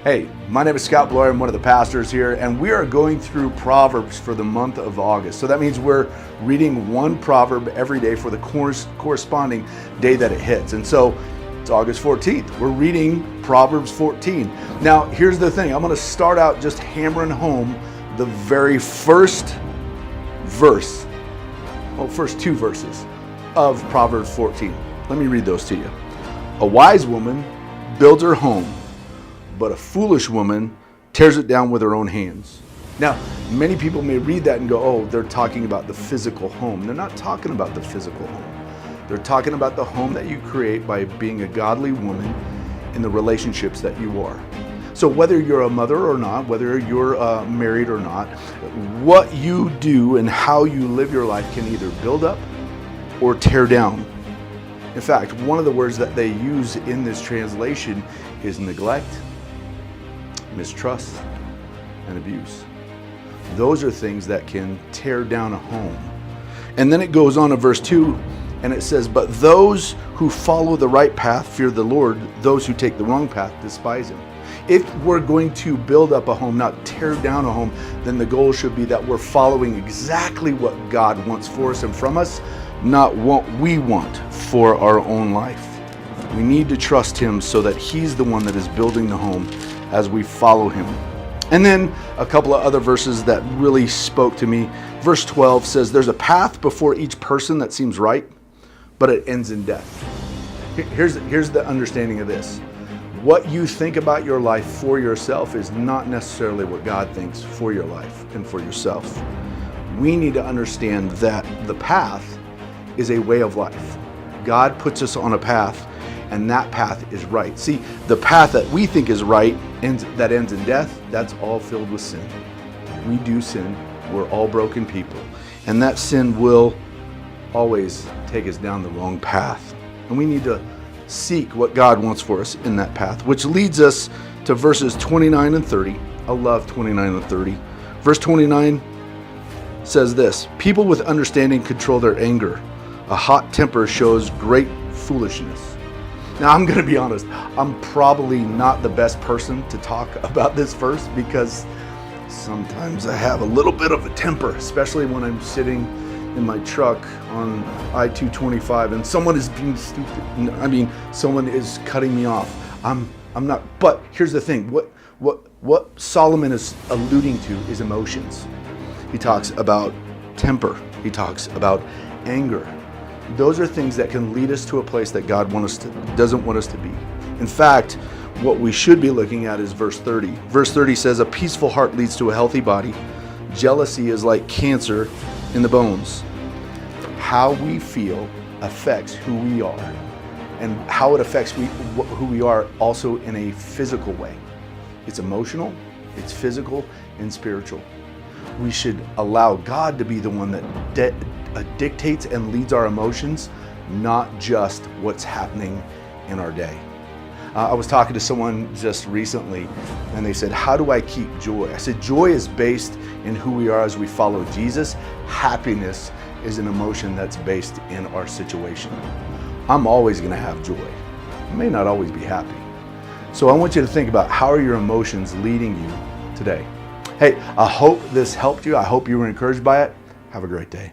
Hey, my name is Scott Bloyer. I'm one of the pastors here, and we are going through Proverbs for the month of August. So that means we're reading one proverb every day for the corresponding day that it hits. And so it's August 14th. We're reading Proverbs 14. Now, here's the thing. I'm going to start out just hammering home the very first two verses of Proverbs 14. Let me read those to you. A wise woman builds her home, but a foolish woman tears it down with her own hands. Now, many people may read that and go, oh, they're talking about the physical home. They're not talking about the physical home. They're talking about the home that you create by being a godly woman in the relationships that you are. So whether you're a mother or not, whether you're married or not, what you do and how you live your life can either build up or tear down. In fact, one of the words that they use in this translation is neglect, mistrust, and abuse. Those are things that can tear down a home. And then it goes on to verse 2, and it says, but those who follow the right path fear the Lord, those who take the wrong path despise him. If we're going to build up a home, not tear down a home, then the goal should be that we're following exactly what God wants for us and from us, not what we want for our own life. We need to trust him so that he's the one that is building the home as we follow him. And then a couple of other verses that really spoke to me. Verse 12 says, there's a path before each person that seems right, but it ends in death. Here's the understanding of this. What you think about your life for yourself is not necessarily what God thinks for your life and for yourself. We need to understand that the path is a way of life. God puts us on a path, and that path is right. See, the path that we think is right that ends in death, that's all filled with sin. We do sin. We're all broken people. And that sin will always take us down the wrong path. And we need to seek what God wants for us in that path, which leads us to verses 29 and 30. I love 29 and 30. Verse 29 says this, people with understanding control their anger. A hot temper shows great foolishness. Now, I'm going to be honest, I'm probably not the best person to talk about this verse because sometimes I have a little bit of a temper, especially when I'm sitting in my truck on I-225 and someone is being stupid. Someone is cutting me off. I'm not, but here's the thing. What Solomon is alluding to is emotions. He talks about temper. He talks about anger. Those are things that can lead us to a place that God doesn't want us to be. In fact, what we should be looking at is verse 30. Verse 30 says, a peaceful heart leads to a healthy body. Jealousy is like cancer in the bones. How we feel affects who we are, and how it affects who we are also in a physical way. It's emotional, it's physical, and spiritual. We should allow God to be the one that dictates and leads our emotions, not just what's happening in our day. I was talking to someone just recently, and they said, how do I keep joy? I said, joy is based in who we are as we follow Jesus. Happiness is an emotion that's based in our situation. I'm always going to have joy. I may not always be happy. So I want you to think about, how are your emotions leading you today? Hey, I hope this helped you. I hope you were encouraged by it. Have a great day.